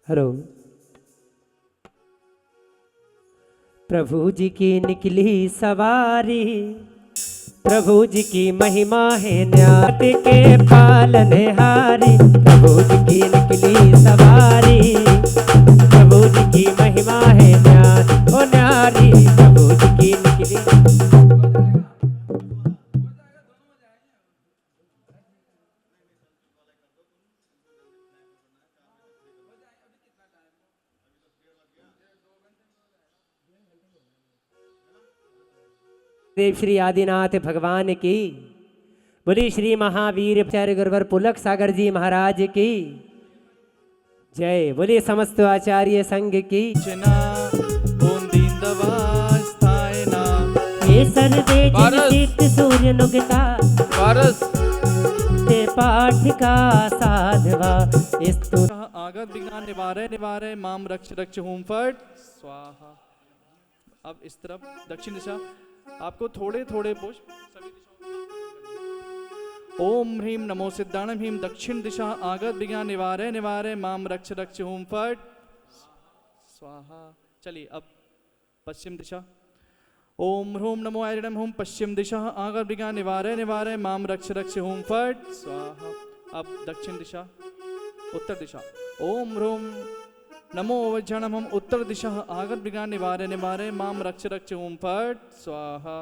Hello. प्रभु जी की निकली सवारी, प्रभु जी की महिमा है न्यात के पालनहारी। प्रभु जी की निकली सवारी, प्रभु जी की महिमा है न्यात ओ न्यारी। प्रभु जी की निकली देव श्री आदिनाथ भगवान की, बोली श्री महावीर आचार्य गुरुवर पुलक सागर जी महाराज की जय। बोलिए समस्त आचार्य संघ की। ये सर्वे जित सूर्य नुगता ते पाठ का साधवा स्तु आगत विज्ञान निवारे निवारे माम रक्ष रक्ष हूं फट स्वाहा। अब इस तरफ दक्षिण दिशा आपको थोड़े थोड़े पुष्प सभी दिशाओं। ओम ह्रीम नमो सिद्धाणम ह्रीम दक्षिण दिशा आगत विज्ञान निवारे निवारे माम रक्ष रक्ष हूं फट स्वाहा। चलिए अब पश्चिम दिशा। ओम ह्रूम नमो आयरम हूं पश्चिम दिशा आगत विज्ञान निवारे निवारे माम रक्ष रक्ष हूं फट स्वाहा। अब दक्षिण दिशा उत्तर दिशा। ओम ह्रूम नमो वज्रणम हम उत्तर दिशा आगत विज्ञान निवारे निवारे माम रक्ष रक्ष ओम फट स्वाहा।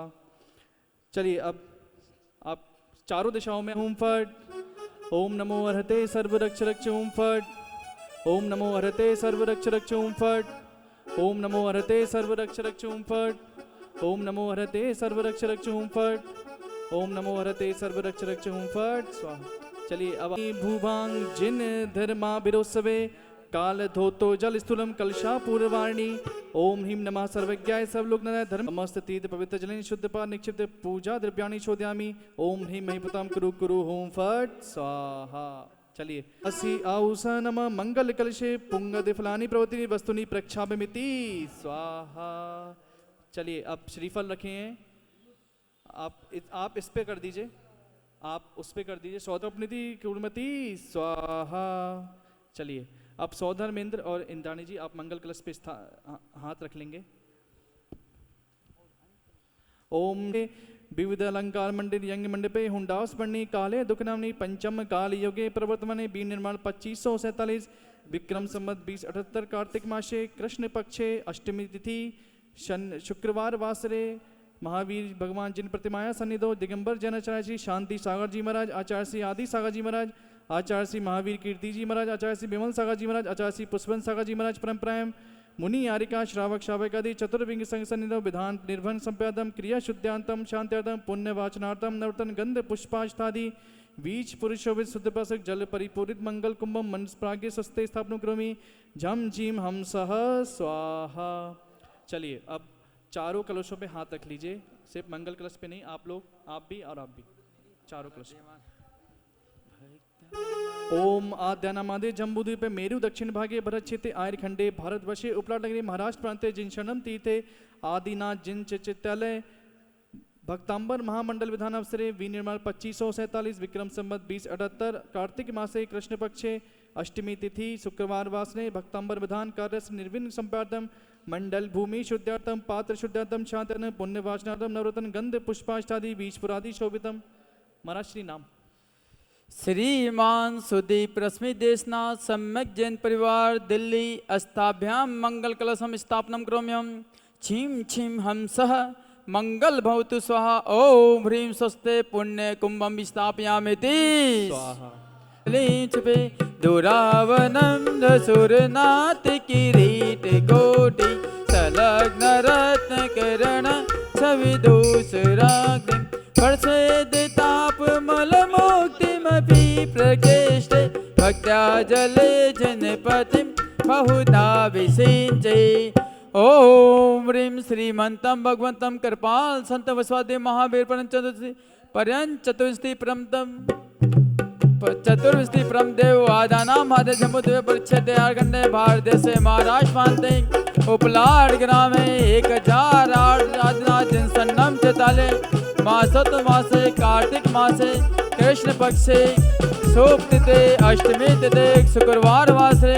चलिए अब आप चारों दिशाओं में ओम फट। ओम नमो अर्हते सर्व रक्ष रक्ष ओम फट। ओम नमो अर्हते सर्व रक्ष रक्ष ओम फट। ओम नमो अर्हते सर्व रक्ष रक्ष ओम फट। ओम नमो अर्हते सर्व रक्ष रक्ष ओम फट। ओम नमो अर्हते सर्व रक्ष रक्ष ओम फट स्वाहा। चलिए अब भूभांग जिन धर्मा बिरोसवे काल धोतो जल स्थूलम कलशा पूर्वाणी। ओम ह्रीम नमः सर्वज्ञाय सर्वलोक धर्म नमस्त तीर्थ पवित्र जलेन शुद्ध पाद निक्षिप्त पूजा द्रव्याणि शोध्यामि। ओम ह्रीम महिपुताम कुरु कुरु होम फट स्वाहा। चलिए असि आउसा नमः मंगल कलशे पुंगद फलानि प्रवृत्ति वस्तुनि प्रक्षाभमिति स्वाहा। चलिए अब श्रीफल रखे हैं, आप इस पे कर दीजिए, आप उस पे कर दीजिए। सौधर्मनिधि कुर्मति स्वाहा। चलिए अब सौधर्मेंद्र और इंद्राणी जी आप मंगल कलश पे हाथ रख लेंगे। ओम विविध अलंकार मंडित यंग मंडपे हुंडास बन्नी काले दुखनामनी पंचम काल योगे प्रवर्तमाने बी निर्माण 2547 विक्रम संवत 2078 कार्तिक मासे कृष्ण पक्षे अष्टमी तिथि शुक्रवार वासरे महावीर भगवान जिन प्रतिमाया सन्निधो दिगंबर जैन आचार्य जी शांति सागर जी महाराज आचार्य श्री आदि सागर जी महाराज आचार्य श्री महावीर कीर्ति जी महाराज आचार्य श्री विमल सागर जी महाराज आचार्य श्री पुष्पन सागर जी महाराज परंपराएं मुनि यारिका श्रावक शावक आदि चतुर्विंग संग सन्निधो विधान निर्भन संप्यादम क्रिया शुद्धांतम शांत्यादम पुण्य वाचनार्थम नवतन गंध पुष्पाष्टादि बीज पुरुषोभित शुद्ध प्रसक जल परिपूरित मंगल कुंभम मन प्राग्ञ सस्ते स्थापन करोमि झम झीम हम सह स्वाहा। चलिए अब चारों कलशों पे हाथ रख लीजिए, सिर्फ मंगल कलश पे नहीं, आप लोग आप भी और आप भी चारों कलश। ओम आद्यानामादे जम्बूद्वीपे मेरु दक्षिण भागे भरत क्षेत्रे आर्य खंडे भारतवर्षे उपलाटनगरी महाराष्ट्र प्रांते जिन शरणम तीर्थे आदिनाथ जिन चित्तालय भक्तांबर महामंडल विधान अवसरे विनिर्माण 2547 विक्रम संवत 2078 कार्तिक मासे कृष्ण पक्षे अष्टमी तिथि शुक्रवार वासने भक्तांबर विधान कार्य निर्विघ्न संपादम मंडल भूमि शुद्धार्थम पात्र शुद्धार्थम शांतन पुण्य वाचनार्थम नवरत्न गंध पुष्पाष्टादि बीजपुरादि शोभितम। महाराज श्री नाम। श्रीमान सुदीप रश्मि देशनाथ सम्यक जैन परिवार दिल्ली अस्ताभ्याम मंगल कलशम स्थापनम करोम्यहम छीम छीम हंसः मंगल भवतु स्वाहा। ओम ह्रीं स्वस्ते पुण्य कुंभम स्थापयामिति स्वाहा। लिंचपे दुरावनं दसुरनाथ किरीट कोटि संलग्न रत्न करण छवि दूसराग्नि प्रसेद ताप मल मुक्तिमपि प्रकेष्टे भक्त्या जले जनपतिं बहुधा विसिंचे। ओम ह्रीं श्रीमंतम भगवंतम कृपाल संत वस्वादे महावीर पर्यंत चतुर्स्थि परमतम चतुर्विष्टि परम देव आदानाम आदे जम्बूद्वीप परिच्छेद आर्गंडे भारत देश महाराष्ट्र प्रांते उपलाट ग्रामे 1008 आदिनाथ जिन सन्नम चेताले मासोत्तम मासे कार्तिक मासे कृष्ण पक्षे सोपतिथे अष्टमी तिथे शुक्रवार वासरे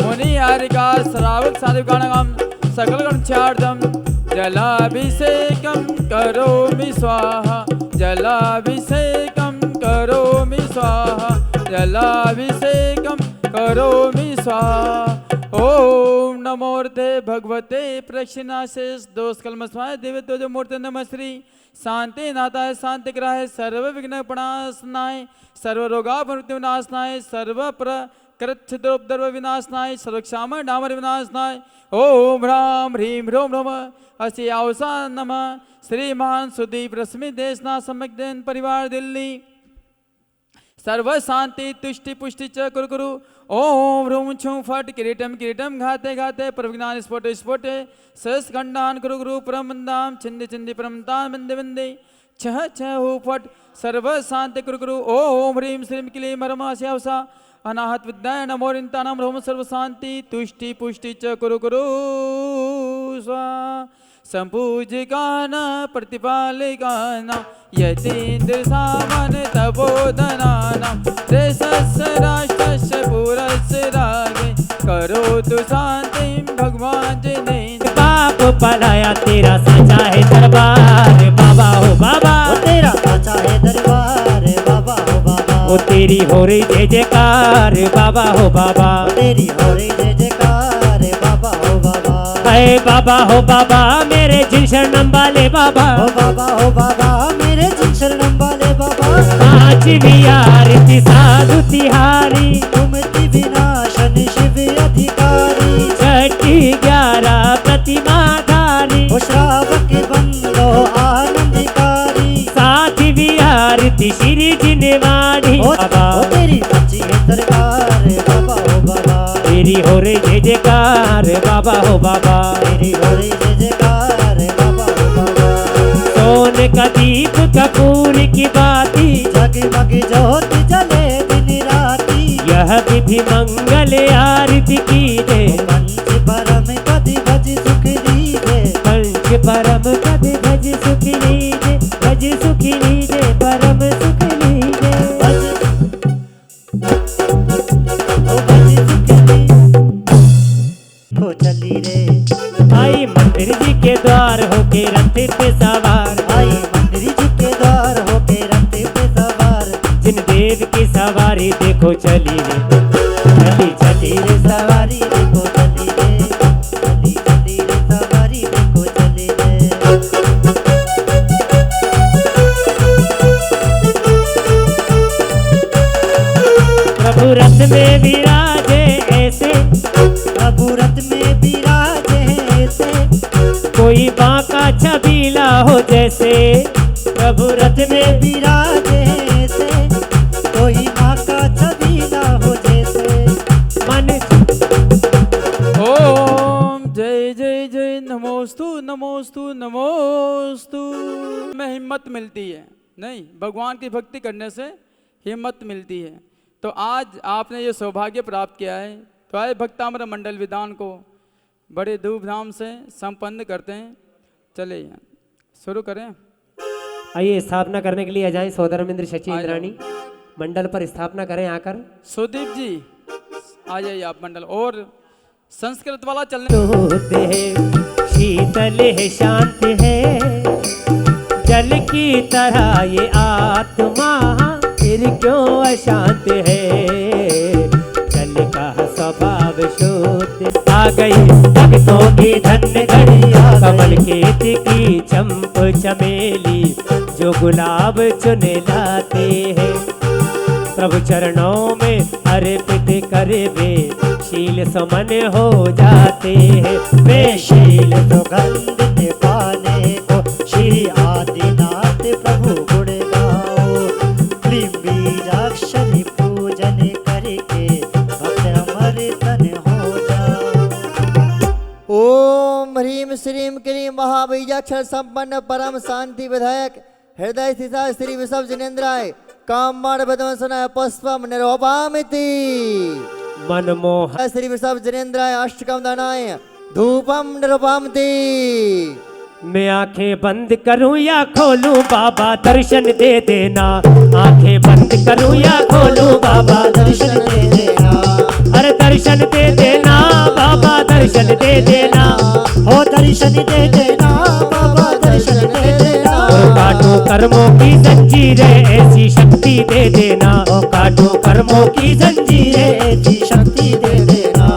मुनि हारिका श्रावक साधिकानां सकलगणचार्दं जलाभिषेकं करोमि स्वाहा जलाभिषेकं करोमि स्वाहा जलाभिषेकं करोमि स्वाहा। ओम नमोर्ते भगवते प्रक्षिणाशेष दोष कलमस्वाय देवतो जो मूर्ति नमः श्री शांति नाथाय शांति ग्रहाय सर्व विघ्न प्रणाशनाय सर्व रोगा विनाशनाय सर्व प्रकृच्छिद्रोपद्रव विनाशनाय सर्वक्षाम डामर विनाशनाय ओम राम ह्रीम ह्रोम नमः अस्य आवसा नमः। श्रीमान सुदीप रश्मि देशना सम्यक जैन परिवार दिल्ली सर्व शांति तुष्टि पुष्टि च कुरु कुरु ओम ह्रूम छू फट किरीटम किरीटम घाते घाते प्रविज्ञान स्फोटे स्फोटे सस खंडान कुरु गुरु परमंदाम छिंदे छिंदे परमतान बंदे बंदे छह छह हो फट सर्व शांति कुरु गुरु ओम ह्रीम श्रीम क्लीम मरमास्यावसा अनाहत विद्याय नमोरिंतानाम रोम सर्व शांति तुष्टि पुष्टि च कुरु गुरु स्वा संपूजिकाना प्रतिपालिकाना यतीन्द्र सावन तपोधनानां देशस्य राष्ट्रस्य पुरस्य रागे करोतु शांतिं भगवान जिनेन्द्र। पाप पलाया तेरा सचा है दरबार बाबा हो बाबा ओ तेरा सचा है दरबार बाबा हो बाबा ओ तेरी हो रही जय जयकार बाबा हो बाबा तेरी हो रही जय जयकार बाबा हो बाबा अरे बाबा हो बाबा मेरे जिन शरणम वाले बाबा हो बाबा मेरे जिन शरणम वाले बाबा आज भी आरती साधु तिहारी तुम विनाशन शिव अधिकारी छठी 11 प्रतिमाधारी ओ श्रावक बंदो आनंदकारी साथ भी आरती श्री जिनवाड़ी बाबा ओ तेरी सच्ची है सरकार बाबा हो बाबा तेरी हो रे जय जयकार बाबा हो बाबा तेरी हो रही जय जयकार बाबा हो बाबा सोने का दीप कपूर की बाती जगमग ज्योत जले दिन राती यह विधि मंगल आरती की दे पंच परम कदि भज सुख लीजे पंच परम कद भज सुख लीजे भज सुख लीजे परम सुख लीजे भज ओ भज सुख लीजे को चली रे आई मंदिर जी के द्वार होके रथ पे सवार आई मंदिर जी के द्वार होके रथ पे सवार जिन देव की सवारी देखो चली रे चली चली रे सवारी देखो चली रे चली चली रे सवारी देखो चली रे प्रभु रथ में विराजे ऐसे प्रभु रथ में विराजे ऐसे कोई बांका छबीला हो जैसे प्रभु रथ में विराजे ऐसे कोई माँ का छबीला हो जैसे मन ओम जय जय जय नमोस्तु नमोस्तु नमोस्तु में हिम्मत मिलती है नहीं भगवान की भक्ति करने से हिम्मत मिलती है। तो आज आपने ये सौभाग्य प्राप्त किया है तो आए भक्तामृत मंडल विधान को बड़े धूमधाम से संपन्न करते हैं। चले शुरू करें। आइए स्थापना करने के लिए आ जाएं सौधर्मेंद्र शची आ जाओ। इंद्राणी मंडल पर स्थापना करें आकर सुदीप जी आ जाइए आप मंडल और संस्कृत वाला चलने होते हैं शीतल है शांत है जल की तरह ये आत्मा फिर क्यों अशांत है जल का स्वभाव शुद्ध आ गई भक्तों की धन्य घड़िया कमल केत की चंप चमेली जो गुलाब चुने लाते हैं प्रभु चरणों में अर्पित करे वे शील समन हो जाते हैं वे शील सुगंध पाने को श्री आदिनाथ प्रभु गुण गाओ बीजाक्षरी पूजन करके भक्त हमारे तन हो जाओ। ओम ह्रीम श्रीम क्लीम महाबीजाक्षर संपन्न परम शांति विधायक हृदय स्थिता श्री विषभ जिनेन्द्राय कामण बदवंसनाय पुष्पम निरोपामिति मनमोहन श्री विषभ जिनेन्द्राय अष्टकम दानाय धूपम निरोपामिति मैं आंखें बंद करूं या खोलूं बाबा दर्शन दे देना। आंखें बंद करूं या खोलूं बाबा दर्शन दे देना। अरे दर्शन दे देना बाबा दर्शन दे देना। हो दर्शन दे देना बाबा दर्शन दे देना। और काटो कर्मों की जंजीरें ऐसी शक्ति दे देना। ओ काटो कर्मों की जंजीरें ऐसी शक्ति दे देना।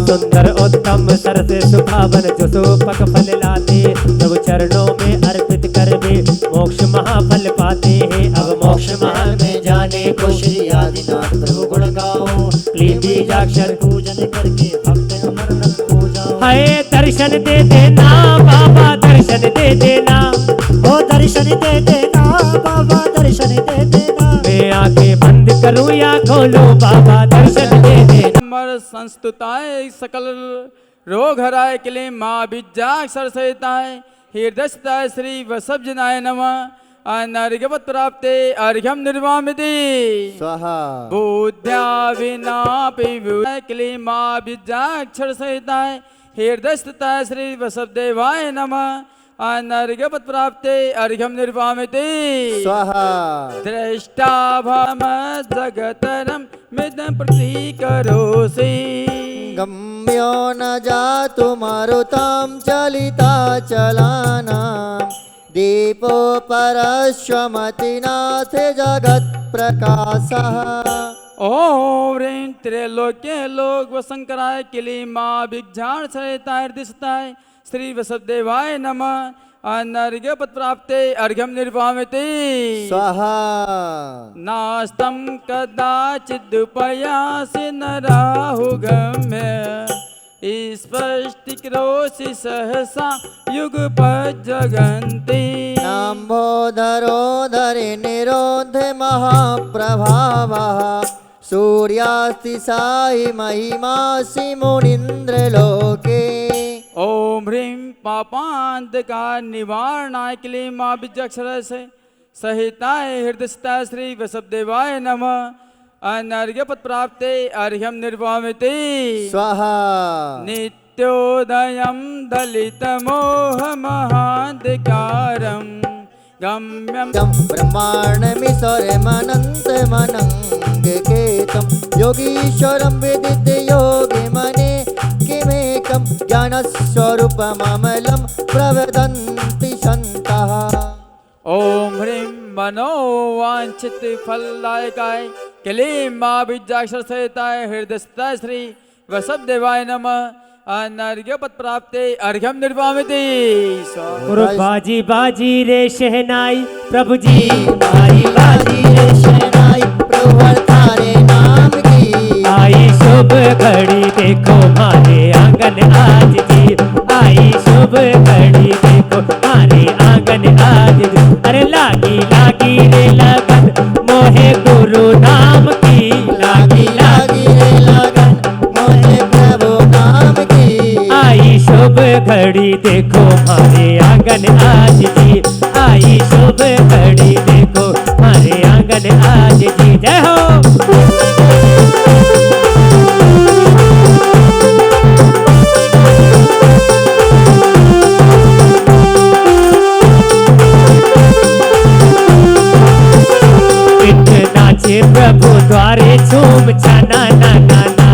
सुंदर उत्तम सरस सुखावन जो सुपक फल लाते सब चरणों में अर्पित कर वे मोक्ष महाफल पाते हैं। अब मोक्ष महल में जाने को श्री आदिनाथ प्रभु गुण गाओ। क्लीन बीजाक्षर पूजन करके भक्त अमरनाथ हो जाओ। हाय दर्शन दे देना बाबा दर्शन दे देना। हो दर्शन दे देना बाबा दर्शन दे देना। मैं आंखें बंद करूं या खोलूं बाबा दर्शन दे देना। मर संस्तुताय सकल रोग हराय किले माँ विद्याक्षर सहिताय हृदयस्ताय श्री वसभजनाय नमः। अनर्घ्यवत् प्राप्ते अर्घ्यम निर्वामिति स्वाहा। बुद्ध्या विनापि किले माँ विद्याक्षर सहिताय हृदयस्ताय श्री वसुदेवाय नमः। अनर्घ्यवत् प्राप्ते अर्घ्यम निर्वामिति स्वाहा। दृष्टा भम जगतरम मिदं प्रतीकरोसि। गम्यो न जातु मारुतां चलिता चलानां। दीपो परश्वमतिनाथ जगत् प्रकाशः। ओम ह्रीं त्रैलोक्य लोक वशंकराय किली माँ विज्ञान सहिताय दिशताय श्री वसुदेवाय नमः। अनर्घ्यवत् प्राप्ते अर्घ्यम निर्वामिति स्वाहा। नास्तं कदाचिदुपयासि नराहुगम्य स्पष्टीकरोषि सहसा युगपज्जगन्ति। नाम्भोधरो धरे निरोधे महाप्रभावः। सूर्यास्ति साहि महिमासि मुनीन्द्रलोके। ओम ह्रीं पापांधकार निवारणाय क्लीं माँ विद्याक्षर से सहिताय हृदयस्ताय श्री वसुदेवाय नमः। अनर्घ्यवत् प्राप्ते अर्घ्यम निर्वामिति स्वाहा। नित्योदयं दलितमोहमहान्धकारं गम्यं ब्रह्माण्डमीश्वरमनन्तमनङ्गकेतं योगीश्वरं विदित योगिमने किमेकं ज्ञानस्वरूपममलं प्रवदन्ति सन्तः। ओम ह्रीं मनोवांछित फलदायकाय क्लीं माँ विद्याक्षर सहिताय हृदयस्ताय श्री वसुदेवाय नमः। अनर्घ्यवत् प्राप्ते अर्घ्यम निर्वामिति और बाजी बाजी रे शहनाई प्रभु जी बारी बारी रे शहनाई प्रभु थारे नाम की। आई शुभ घड़ी देखो मारे आंगन आज जी। आई शुभ घड़ी देखो मारे आंगन आज जी। अरे लागी लागी रे लगन मोहे गुरु नाम की। लागी लागी रे लगन मोहे प्रभु नाम की। आई शुभ घड़ी देखो मारे आंगन आज जी। आई शुभ घड़ी देखो मारे आंगन आज जी। जय हो। नाचे प्रभु द्वारे झूम छाना ना ना ना।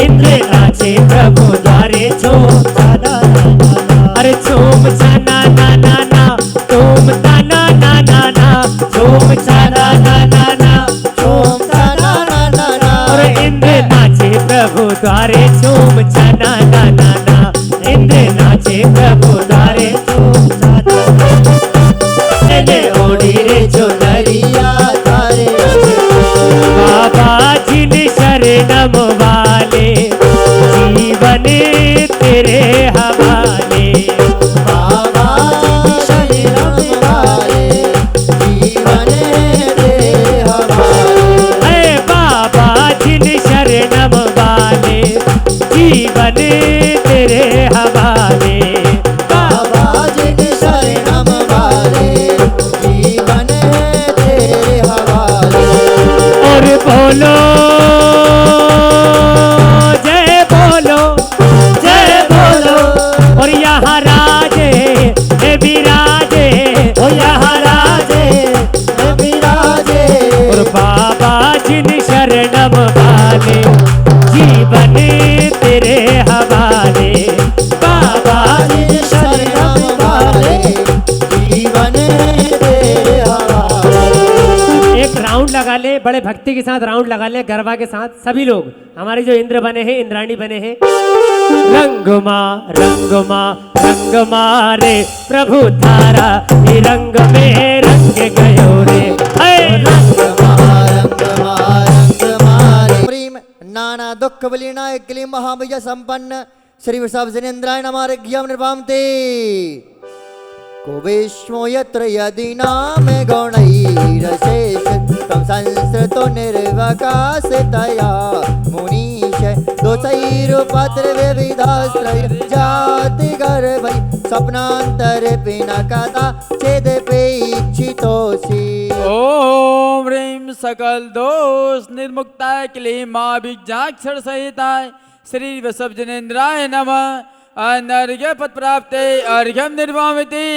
इंद्र नाचे प्रभु द्वारे झूम छाना ना ना ना। अरे झूम छाना ना ना ना झूम छाना ना ना ना झूम छाना ना ना ना झूम छाना ना ना ना। और इंद्र नाचे प्रभु द्वारे झूम छाना ना ना ना। इंद्र नाचे प्रभु द्वारे झूम छाना ना। ओढ़ी रे चुनरिया तारे बाबा जिन शरणम वाले जीवन तेरे हवाले। बाबा शरणम वाले जीवन तेरे हवाले। अरे बाबा जिन शरणम वाले वाले, जीवन तेरे हवाले, बाबा जी शरणम वाले, जीवन तेरे हवाले। एक राउंड लगा ले, बड़े भक्ति के साथ राउंड लगा ले, गरबा के साथ सभी लोग, हमारे जो इंद्र बने हैं, इंद्राणी बने हैं। रंगमा रंगमा रंग मारे प्रभु थारा, ये रंग में रंग गयो रे। प्रेम नाना दुख बलिनाय क्लीं महाबीज संपन्न श्री वृषभ जनेन्द्राय नमः ज्ञान निर्वामते। कुविश्वो यत्र यदि नाम गौणैरशेष तम संस्कृतो निर्वकाशतया मुनीश दोषैरुपत्र विविधाश्रय जाति गर्भै स्वप्नांतर पिनकदा चेदपेक्षितोषि। ओम ह्रीं सकल दोष निर्मुक्ताय क्लीं महाबीजाक्षर सहिताय श्री वृषभ जनेन्द्राय नमः। अनर्घ्य पद प्राप्ते अर्घ्यम निर्वामिति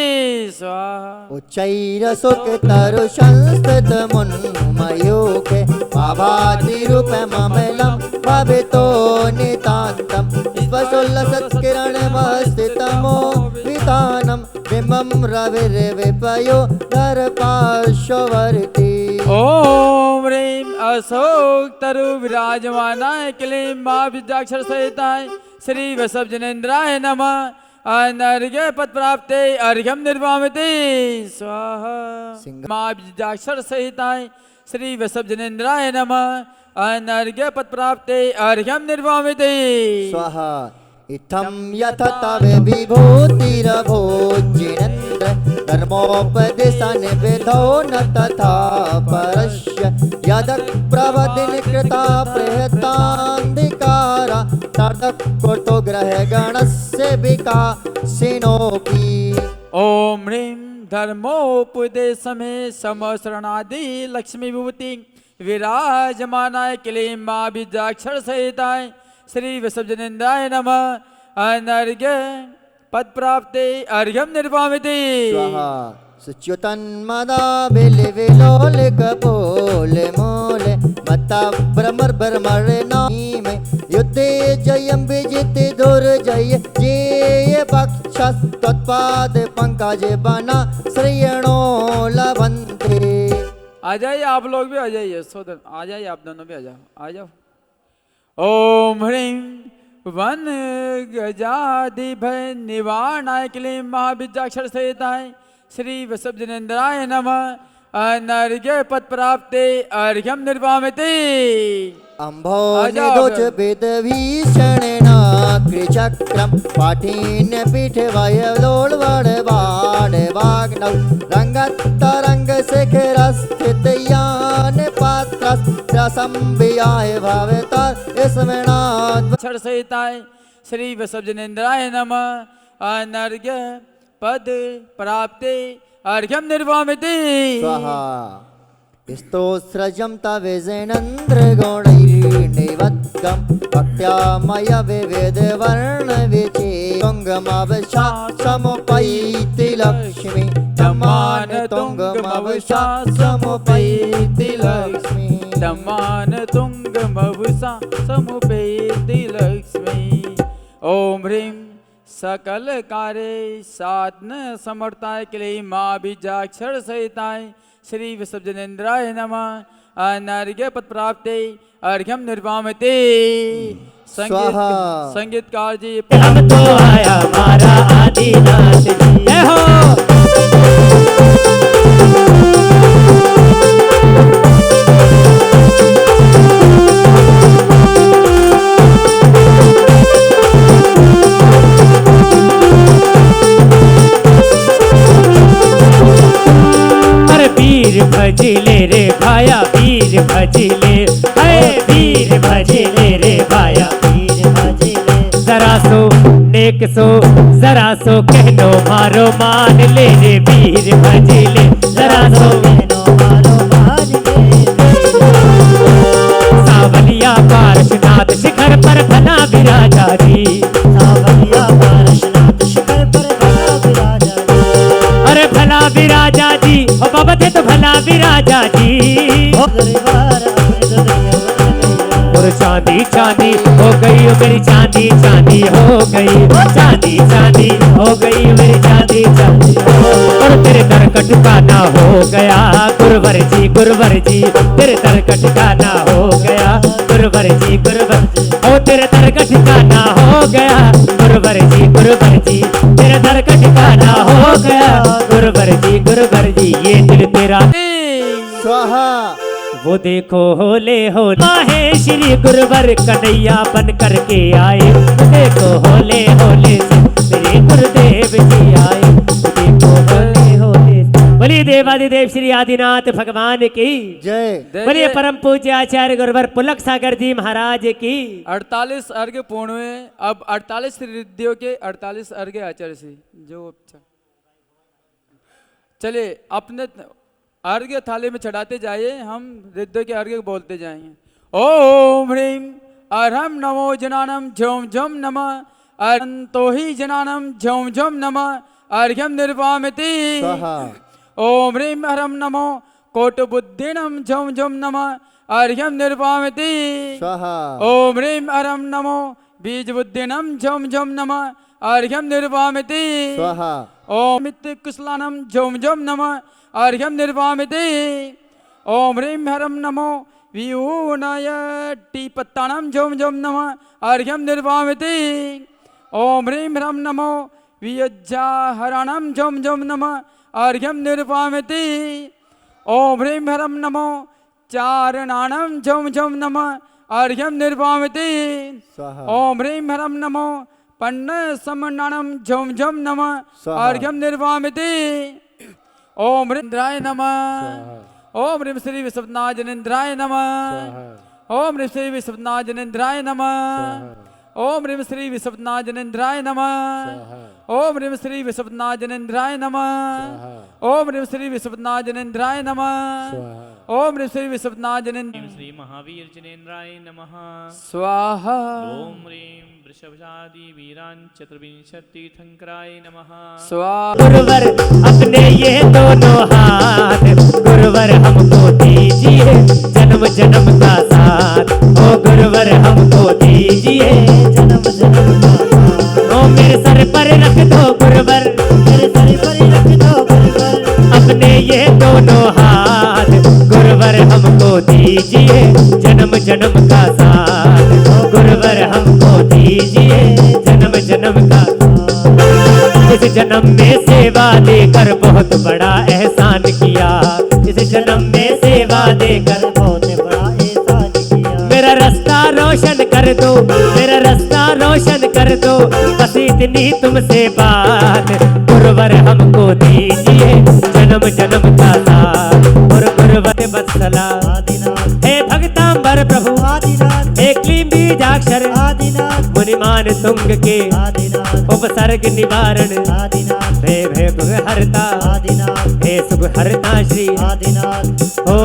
स्वाहा। उच्चैरसुख तरु संस्कृत मुन्मयोके भाभाति रूपममलं भवितो नितान्तं स्वशुल्लसत्किरणमस्तितमो वितानं बिम्बं रविर्विपयो दर्पार्श्ववर्ती। ओम ह्रीं अशोक तरु विराजमानाय क्लीं महाबीजाक्षर सहिताय श्री वृषभ जनेन्द्राय नमः। अनर्घ्य पद प्राप्ते अर्घ्यम निर्वामिति स्वाहा। महाबीजाक्षर सहिताय श्री वृषभ जनेन्द्राय नमः। अनर्घ्य पद प्राप्ते अर्घ्यम निर्वामिति स्वाहा। इत्थं यथ तव विभूतिरभोज्जिनेन्द्र धर्मोपदेशन विधो न तथा परस्य यदप्रवदिन कृता प्रहतान्धिकारा तदकुतो ग्रह गणस्य विकासिनोऽपि। ओम ह्रीं धर्मोपदेश में समशरणादि लक्ष्मी विभूति विराजमानाय क्लीं महाबीजाक्षर सहिताय श्री वृषभ जनेन्द्राय नमः। अनर्घ्य पद प्राप्ते अर्घ्यम निर्वामिति स्वाहा। सुच्युतन्मदा बिलविलोल कपोल मूले मता भ्रमर भ्रमर नामे युद्धे जयं विजित दुर्जय जेय पक्षस तत्पाद पंकज बना श्रेयणो लभन्ते। आ जाइए आप लोग भी आ जाइए, सोदर आ जाइए, आप दोनों भी आ जाओ, आ जाओ। ओम ह्रीं वन गजादि भय निवारणाय क्लीं महाबीजाक्षर सहिताय श्री वृषभ जनेन्द्राय नमः। अनर्घ्य पद प्राप्ते अर्घ्यम निर्वामिति। अम्भो निदोच वेद भीषणेन कृचक्रम पाठीन पीठ वयलोल वडवाड वाग्नौ रंगतरंग शिखरस्थित यान पात्रस रसंबियाय भवतर स्मरणात् अक्षर सहिताय श्री वृषभ जनेन्द्राय नमः। अनर्घ्य पद प्राप्ते अर्घ्यम निर्वामिति स्वाहा। स्तोत्रजं तवेजेनन्द्र गौणैर्निवद्गं भक्त्या मया विविध वर्ण विचे तुङ्गमवशा समुपैति लक्ष्मी तमान तुङ्गमवशा समुपैति लक्ष्मी तमान तुङ्गमवशा समुपैति लक्ष्मी। ओम ह्रीं सकल कार्य साधन समर्थाय क्लीं महाबीजाक्षर सहिताय श्री वृषभ जनेन्द्राय नमः। अनर्घ्य पद प्राप्ते अर्घ्यम निर्वामिति स्वाहा। संगीतकार जी हम तो आया हमारा आदिनाथ जी, जय हो। वीर भजिले रे भाया वीर भजिले, अरे वीर भजिले रे भाया वीर भजिले। जरा सो नेक सो जरा सो कहनो मारो मान ले रे वीर भजिले, जरा सो कहनो मारो मान ले। सावलिया पार्श्वनाथ शिखर पर भला विराजा जी, सावलिया पार्श्वनाथ शिखर पर भला विराजा जी। अरे भला विराजा जी, ओ बाबा थे तो भला विराजा जी। और चांदी चांदी हो गई मेरी चांदी चांदी हो गई, चांदी चांदी हो गई मेरी चांदी चांदी। और तेरे दरकट का ना हो गया गुरुवर जी तेरे दरकट का ना हो गया गुरुवर जी ओ तेरे दरकट का ना हो गया गुरुवर जी तेरे दरकट का ना हो गया गुरुवर जी ये दिल तेरा स्वाहा। वो देखो होले होले माहे श्री गुरुवर कन्हैया बन करके आए, वो देखो होले होले से मेरे गुरुदेव जी आए, वो देखो होले होले से। बोलिए देवादिदेव श्री आदिनाथ भगवान की जय। बोलिए परम पूज्य आचार्य गुरुवर पुलक सागर जी महाराज की। 48 अर्घ पूर्ण हुए। अब 48 रिद्धियों के 48 अर्घ आचार्य से जो चलिए अपने अर्घ्य थाली में चढ़ाते जाइए, हम रिद्ध के अर्घ्य बोलते जाएंगे। ओम ह्रीम अरहम नमो जनानम झोम झोम नमः अरंतो ही जनानम झोम झोम नमः अर्घ्यम निर्वामिति। स्वाहा। ओम ह्रीम अरहम नमो कोट बुद्धिनम झोम झोम नमः अर्घ्यम निर्वामिति। स्वाहा। ओम ह्रीम अरहम नमो बीज बुद्धिनम झोम झोम नमः अर्घ्यम निर्वामिति। स्वाहा। ओम मित्त कुशलानम झोम झोम नमः अर्घ्यम निर्वामिति। ओम ह्रीम हरम नमो विऊनाय टीपत्तानम झोम झोम नमः अर्घ्यम निर्वामिति। ओम ह्रीम हरम नमो वियज्जाहरणम झोम झोम नमः अर्घ्यम निर्वामिति। ओम ह्रीम हरम नमो चारणानम झोम झोम नमः अर्घ्यम निर्वामिति। स्वाहा। ओम ह्रीम हरम नमो पन्न समनानम झोम झोम नमः स्वाहा। अर्घ्यम निर्वामिति। ओम ह्रींद्राय नमः। ओम ह्रीं श्री विश्वनाथजनेन्द्राय नमः। ओम ह्रीं श्री विश्वनाथजनेन्द्राय नमः। ओम ह्रीं श्री विश्वनाथजनेन्द्राय नमः। ओम ह्रीं श्री विश्वनाथजनेन्द्राय नमः। ओम ह्रीं श्री विश्वनाथजनेन्द्राय नमः। ओम ह्रीं श्री विश्वनाथजनेन्द्र श्री महावीर जनेन्द्राय नमः। स्वाहा। ओम ह्रीं वृषभादि वीरान चतुर्विंशति तीर्थंकराय नमः। स्वाहा। गुरुवर अपने ये दोनों हाथ गुरुवर हमको दीजिए जन्म जन्म का साथ, ओ गुरुवर हमको दीजिए जन्म जन्म का साथ। ओ मेरे सर पर रख दो गुरुवर, मेरे सर पर रख दो गुरुवर, अपने ये दोनों हाथ गुरुवर हमको दीजिए जन्म जन्म का साथ, ओ गुरुवर हमको दीजिए जन्म जन्म का साथ। इस जन्म में सेवा देकर बहुत बड़ा एहसान किया, इस जन्म में सेवा देकर बहुत बड़ा एहसान किया। मेरा रास्ता रोशन कर दो, मेरा रास्ता रोशन कर दो, बस इतनी तुमसे बात गुरुवर हमको दीजिए जन्म जन्म का साथ। और गुरुवर बत्सला आदिनाथ हे भक्तांबर प्रभु, आदिनाथ हे क्लीं बीजाक्षर आदिनाथ मुनिमान तुंग के आदिनाथ उपसर्ग निवारण, आदिनाथ हे भय भुग हरता, आदिनाथ हे सुख हरता श्री आदिनाथ ओ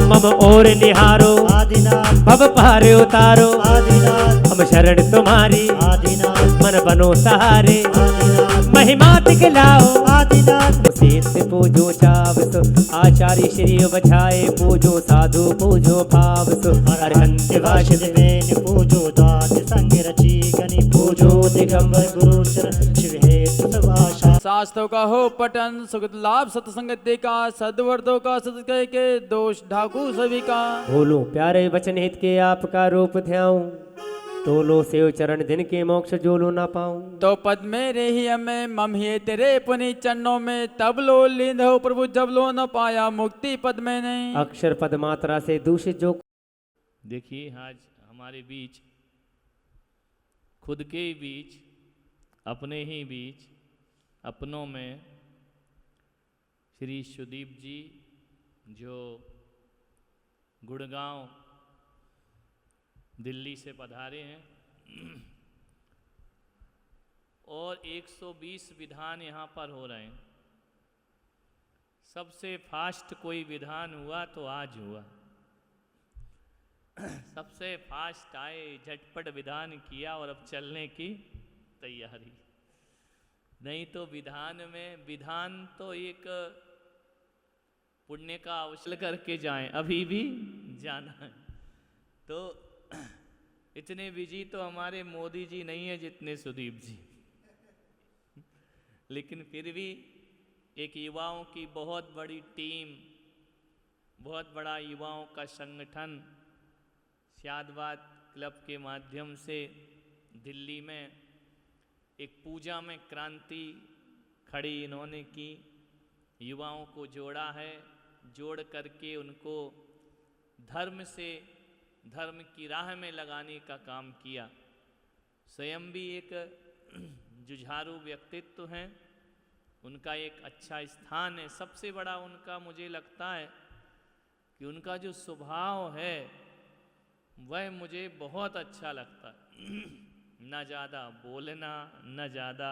मम और निहारो, आदिनाथ भव पार उतारो, आदिनाथ हम शरण तुम्हारी आदिनाथ मन बनो सहारे, आदिनाथ महिमा दिखलाओ आदिनाथ सीत पूजो चावसो आचार्य श्री बछाए पूजो साधु पूजो भावसो अरहंत वासित वासुदेवेन पूजो दात संग रची गनि पूजो दिगंबर गुरु चरण शिव हेतु सब आशा। शास्त्रों का हो पठन सुगत लाभ सत्संगति का सदवर्दों का सत्कय के दोष ढाकू सभी का। बोलो प्यारे वचन हित के आपका रूप ध्याऊं, तोलो सेव चरण दिन के मोक्ष जोलो ना पाऊं। तो पद मेरे ही हमें मम ही तेरे पुनि चरणों में तब लो लीन हो प्रभु जब लो न पाया मुक्ति पद में नहीं। अक्षर पद मात्रा से दूषित जो देखिए आज हमारे बीच, खुद के ही बीच, अपने ही बीच, अपनों में श्री सुदीप जी जो गुड़गांव दिल्ली से पधारे हैं और 120 विधान यहाँ पर हो रहे हैं। सबसे फास्ट कोई विधान हुआ तो आज हुआ, सबसे फास्ट आए, झटपट विधान किया और अब चलने की तैयारी। नहीं तो विधान तो एक पुण्य का अवसर करके जाएं, अभी भी जाना है। तो इतने बिजी तो हमारे मोदी जी नहीं है जितने सुदीप जी। लेकिन फिर भी एक युवाओं की बहुत बड़ी टीम, बहुत बड़ा युवाओं का संगठन शादबाद क्लब के माध्यम से दिल्ली में एक पूजा में क्रांति खड़ी इन्होंने की, युवाओं को जोड़ा है, जोड़ करके उनको धर्म से, धर्म की राह में लगाने का काम किया। स्वयं भी एक जुझारू व्यक्तित्व हैं, उनका एक अच्छा स्थान है। सबसे बड़ा उनका मुझे लगता है कि उनका जो स्वभाव है वह मुझे बहुत अच्छा लगता है। न ज़्यादा बोलना, न ज़्यादा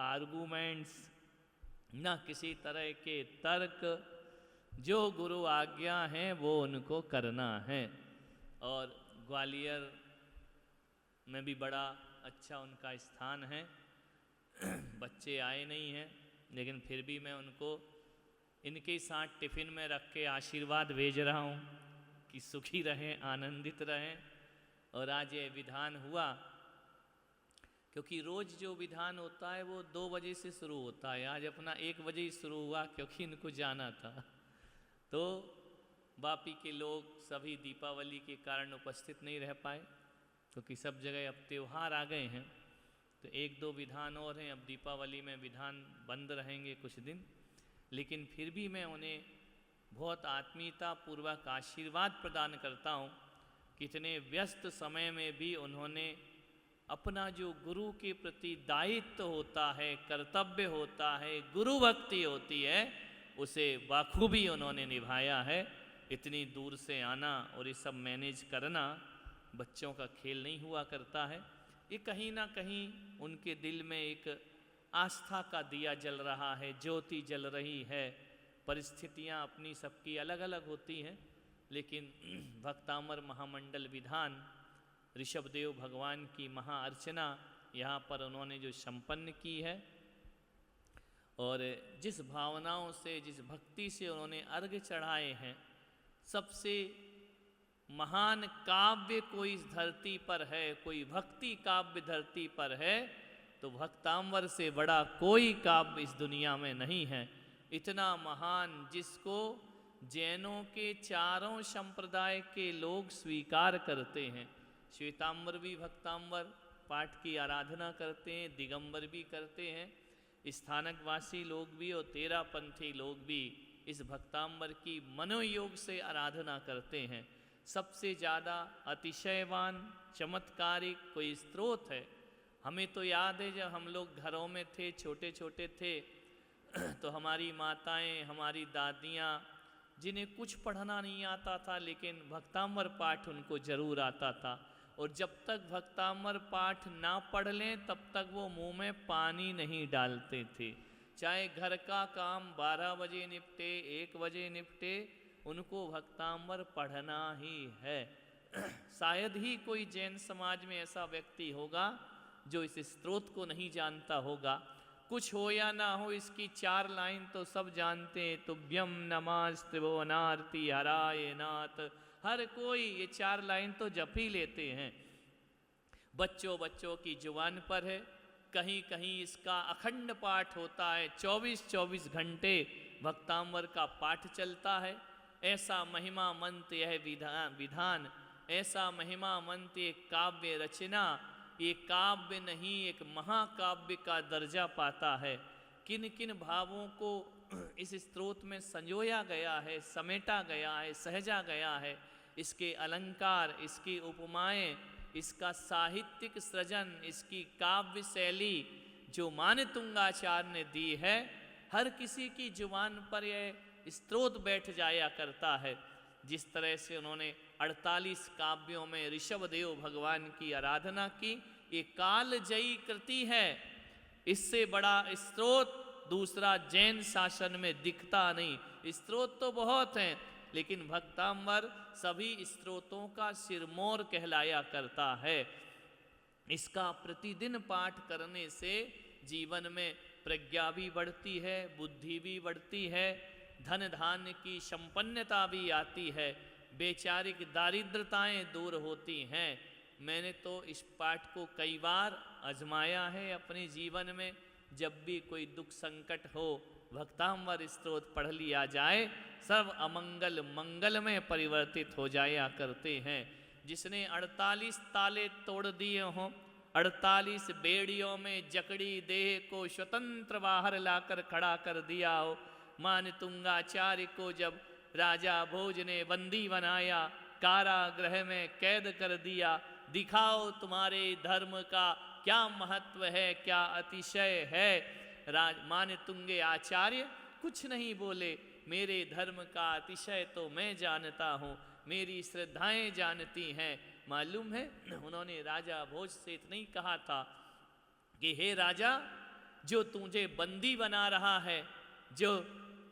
आर्गूमेंट्स, न किसी तरह के तर्क, जो गुरु आज्ञा हैं वो उनको करना है। और ग्वालियर में भी बड़ा अच्छा उनका स्थान है। बच्चे आए नहीं हैं लेकिन फिर भी मैं उनको इनके साथ टिफ़िन में रख के आशीर्वाद भेज रहा हूँ कि सुखी रहें, आनंदित रहें। और आज ये विधान हुआ, क्योंकि रोज़ जो विधान होता है वो 2 बजे से शुरू होता है, आज अपना 1 बजे ही शुरू हुआ क्योंकि इनको जाना था। तो वापी के लोग सभी दीपावली के कारण उपस्थित नहीं रह पाए, क्योंकि सब जगह अब त्यौहार आ गए हैं। तो 1-2 विधान और हैं, अब दीपावली में विधान बंद रहेंगे कुछ दिन, लेकिन फिर भी मैं उन्हें बहुत आत्मीयता पूर्वक आशीर्वाद प्रदान करता हूँ। कितने व्यस्त समय में भी उन्होंने अपना जो गुरु के प्रति दायित्व होता है, कर्तव्य होता है, गुरु भक्ति होती है, उसे बाखूबी उन्होंने निभाया है। इतनी दूर से आना और ये सब मैनेज करना बच्चों का खेल नहीं हुआ करता है। ये कहीं ना कहीं उनके दिल में एक आस्था का दिया जल रहा है, ज्योति जल रही है। परिस्थितियाँ अपनी सबकी अलग अलग होती हैं, लेकिन भक्तामर महामंडल विधान ऋषभदेव भगवान की महाअर्चना यहाँ पर उन्होंने जो संपन्न की है, और जिस भावनाओं से, जिस भक्ति से उन्होंने अर्घ्य चढ़ाए हैं, सबसे महान काव्य कोई इस धरती पर है, कोई भक्ति काव्य धरती पर है, तो भक्तांबर से बड़ा कोई काव्य इस दुनिया में नहीं है। इतना महान, जिसको जैनों के चारों संप्रदाय के लोग स्वीकार करते हैं। श्वेतांबर भी भक्तांबर पाठ की आराधना करते हैं, दिगंबर भी करते हैं, स्थानकवासी लोग भी और तेरापंथी लोग भी इस भक्तांबर की मनोयोग से आराधना करते हैं। सबसे ज़्यादा अतिशयवान, चमत्कारिक कोई स्रोत है। हमें तो याद है जब हम लोग घरों में थे, छोटे छोटे थे, तो हमारी माताएं, हमारी दादियाँ, जिन्हें कुछ पढ़ना नहीं आता था लेकिन भक्तांबर पाठ उनको जरूर आता था, और जब तक भक्तांबर पाठ ना पढ़ लें तब तक वो मुंह में पानी नहीं डालते थे। चाहे घर का काम 12 बजे निपटे, 1 बजे निपटे, उनको भक्तांबर पढ़ना ही है। शायद ही कोई जैन समाज में ऐसा व्यक्ति होगा जो इस स्त्रोत को नहीं जानता होगा। कुछ हो या ना हो, इसकी 4 लाइन तो सब जानते हैं। तुभ्यम नमाज त्रिभुवनार्ति हराय नाथ। हर कोई ये 4 लाइन तो जप ही लेते हैं। बच्चों की जुबान पर है। कहीं कहीं इसका अखंड पाठ होता है, 24-24 घंटे भक्तांबर का पाठ चलता है। ऐसा महिमा मंत्र यह विधान, ऐसा महिमा मंत्र ये काव्य रचना, ये काव्य नहीं एक महाकाव्य का दर्जा पाता है। किन किन भावों को इस स्तोत्र में संजोया गया है, समेटा गया है, सहजा गया है। इसके अलंकार, इसकी उपमाएं, इसका साहित्यिक सृजन, इसकी काव्य शैली जो मानतुंगाचार्य ने दी है, हर किसी की जुबान पर यह स्तोत्र बैठ जाया करता है। जिस तरह से उन्होंने 48 काव्यों में ऋषभदेव भगवान की आराधना की, ये कालजयी कृति है। इससे बड़ा स्तोत्र दूसरा जैन शासन में दिखता नहीं। स्तोत्र तो बहुत हैं, लेकिन भक्तांबर सभी स्तोत्रों का सिरमौर कहलाया करता है। इसका प्रतिदिन पाठ करने से जीवन में प्रज्ञा भी बढ़ती है, बुद्धि भी बढ़ती है, धन धान्य की संपन्नता भी आती है, वैचारिक दारिद्रताएं दूर होती हैं। मैंने तो इस पाठ को कई बार आजमाया है अपने जीवन में। जब भी कोई दुख संकट हो, भक्तांबर स्तोत्र पढ़ लिया जाए, सर्व अमंगल मंगल में परिवर्तित हो जाया करते हैं। जिसने 48 ताले तोड़ दिए हों, 48 बेड़ियों में जकड़ी देह को स्वतंत्र बाहर लाकर खड़ा कर दिया हो, मानतुंगाचार्य को जब राजा भोज ने बंदी बनाया, कारागृह में कैद कर दिया, दिखाओ तुम्हारे धर्म का क्या महत्व है, क्या अतिशय है। मानतुंगे आचार्य कुछ नहीं बोले, मेरे धर्म का अतिशय तो मैं जानता हूँ, मेरी श्रद्धाएं जानती हैं। मालूम है उन्होंने राजा भोज से इतना ही कहा था कि हे राजा, जो तुझे बंदी बना रहा है, जो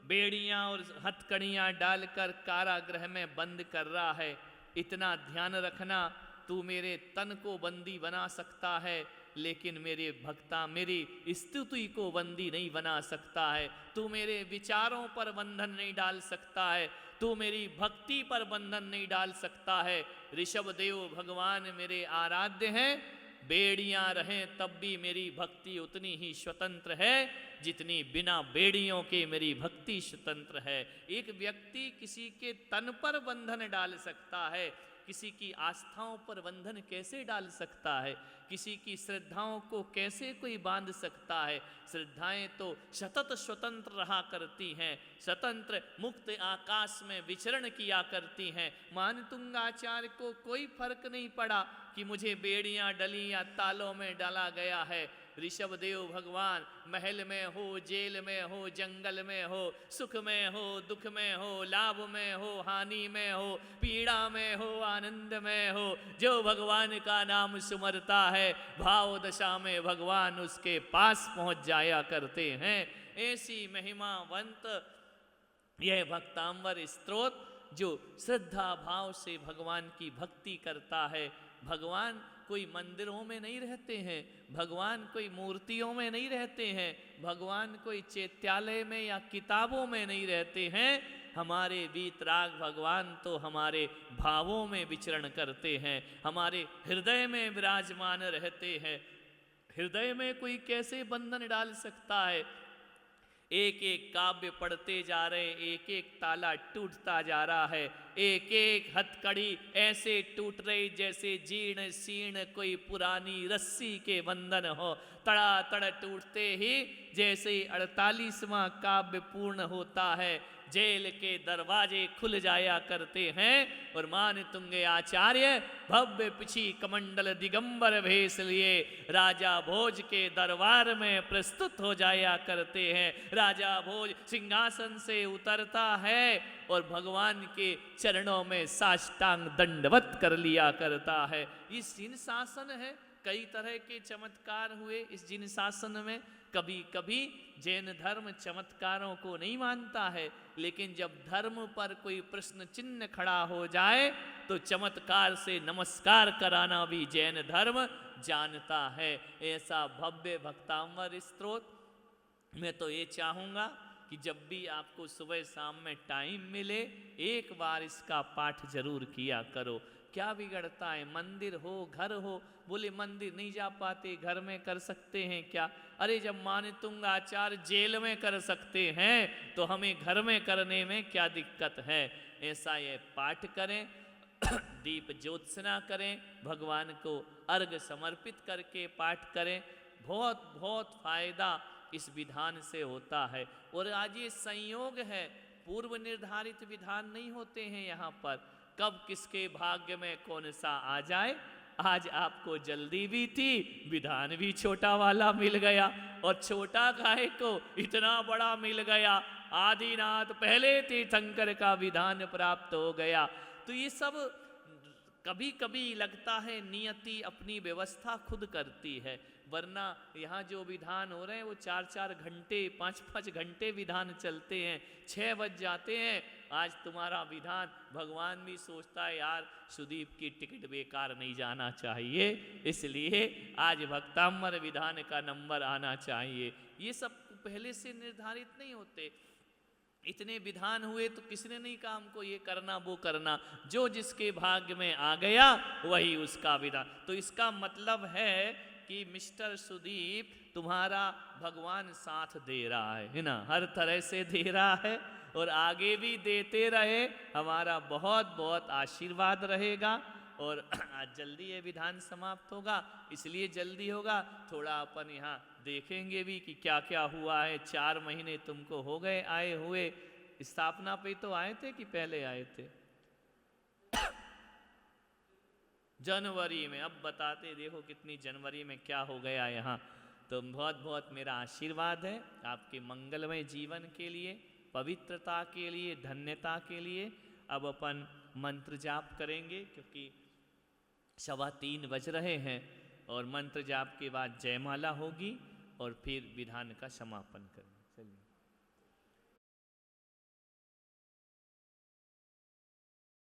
बेड़ियां और हथकड़ियां डालकर कारागृह में बंद कर रहा है, इतना ध्यान रखना, तू मेरे तन को बंदी बना सकता है, लेकिन मेरे भक्ता मेरी स्तुति को बंदी नहीं बना सकता है। तू मेरे विचारों पर बंधन नहीं डाल सकता है, तू मेरी भक्ति पर बंधन नहीं डाल सकता है। ऋषभ देव भगवान मेरे आराध्य हैं, बेड़ियां रहें तब भी मेरी भक्ति उतनी ही स्वतंत्र है जितनी बिना बेड़ियों के मेरी भक्ति स्वतंत्र है। एक व्यक्ति किसी के तन पर बंधन डाल सकता है, किसी की आस्थाओं पर बंधन कैसे डाल सकता है, किसी की श्रद्धाओं को कैसे कोई बांध सकता है। श्रद्धाएं तो सतत स्वतंत्र रहा करती हैं, स्वतंत्र मुक्त आकाश में विचरण किया करती हैं। मानतुंगाचार्य को कोई फर्क नहीं पड़ा कि मुझे बेड़ियां डली या तालों में डाला गया है। ऋषभ देव भगवान महल में हो, जेल में हो, जंगल में हो, सुख में हो, दुख में हो, लाभ में हो, हानि में हो, पीड़ा में हो, आनंद में हो, जो भगवान का नाम सुमरता है, भाव दशा में भगवान उसके पास पहुंच जाया करते हैं। ऐसी महिमावंत यह भक्तांबर स्तोत्र जो श्रद्धा भाव से भगवान की भक्ति करता है। भगवान कोई मंदिरों में नहीं रहते हैं, भगवान कोई मूर्तियों में नहीं रहते हैं, भगवान कोई चैत्यालय में या किताबों में नहीं रहते हैं। हमारे वीतराग भगवान तो हमारे भावों में विचरण करते हैं, हमारे हृदय में विराजमान रहते हैं। हृदय में कोई कैसे बंधन डाल सकता है। एक एक काव्य पढ़ते जा रहे, एक एक ताला टूटता जा रहा है, एक एक हथकड़ी ऐसे टूट रही जैसे जीर्ण शीर्ण कोई पुरानी रस्सी के बंधन हो। तड़ातड़ टूटते ही जैसे 48वां काव्य पूर्ण होता है, जेल के दरवाजे खुल जाया करते हैं और मानतुंगे आचार्य भव्य पिछी कमंडल दिगंबर भेष लिए राजा भोज के दरबार में प्रस्तुत हो जाया करते हैं। राजा भोज सिंहासन से उतरता है और भगवान के चरणों में साष्टांग दंडवत कर लिया करता है। ये जिन शासन है, कई तरह के चमत्कार हुए इस जिन शासन में। कभी कभी जैन धर्म चमत्कारों को नहीं मानता है, लेकिन जब धर्म पर कोई प्रश्न चिन्ह खड़ा हो जाए तो चमत्कार से नमस्कार कराना भी जैन धर्म जानता है। ऐसा भव्य भक्तांबर स्तोत्र मैं तो ये चाहूँगा कि जब भी आपको सुबह शाम में टाइम मिले, एक बार इसका पाठ जरूर किया करो। क्या बिगड़ता है, मंदिर हो, घर हो। बोले मंदिर नहीं जा पाते, घर में कर सकते हैं क्या? अरे जब मानतुंगाचार्य जेल में कर सकते हैं तो हमें घर में करने में क्या दिक्कत है। ऐसा ये पाठ करें, दीप ज्योत्सना करें, भगवान को अर्घ समर्पित करके पाठ करें। बहुत बहुत फायदा इस विधान से होता है। और आज ये संयोग है, पूर्व निर्धारित विधान नहीं होते हैं यहाँ पर। कब किसके भाग्य में कौन सा आ जाए। आज आपको जल्दी भी थी, विधान भी छोटा वाला मिल गया, और छोटा काहे को इतना बड़ा मिल गया। आदिनाथ पहले तीर्थंकर का विधान प्राप्त हो गया। तो ये सब कभी कभी लगता है नियति अपनी व्यवस्था खुद करती है, वरना यहाँ जो विधान हो रहे हैं वो 4-4 घंटे 5-5 घंटे विधान चलते हैं, 6 बज जाते हैं। आज तुम्हारा विधान, भगवान भी सोचता है यार सुदीप की टिकट बेकार नहीं जाना चाहिए, इसलिए आज भक्तांबर विधान का नंबर आना चाहिए। ये सब पहले से निर्धारित नहीं होते। इतने विधान हुए तो किसने नहीं कहा हमको ये करना वो करना, जो जिसके भाग्य में आ गया वही उसका विधान। तो इसका मतलब है कि मिस्टर सुदीप तुम्हारा भगवान साथ दे रहा है ना, हर तरह से दे रहा है और आगे भी देते रहे, हमारा बहुत बहुत आशीर्वाद रहेगा। और आज जल्दी ये विधान समाप्त होगा, इसलिए जल्दी होगा, थोड़ा अपन यहाँ देखेंगे भी कि क्या क्या हुआ है। 4 महीने तुमको हो गए आए हुए, स्थापना पे तो आए थे कि पहले आए थे? जनवरी में। अब बताते देखो कितनी जनवरी में क्या हो गया यहाँ। तो बहुत बहुत मेरा आशीर्वाद है आपके मंगलमय जीवन के लिए, पवित्रता के लिए, धन्यता के लिए। अब अपन मंत्र जाप करेंगे क्योंकि 3:15 बज रहे हैं और मंत्र जाप के बाद जयमाला होगी और फिर विधान का समापन करेंगे। चलिए।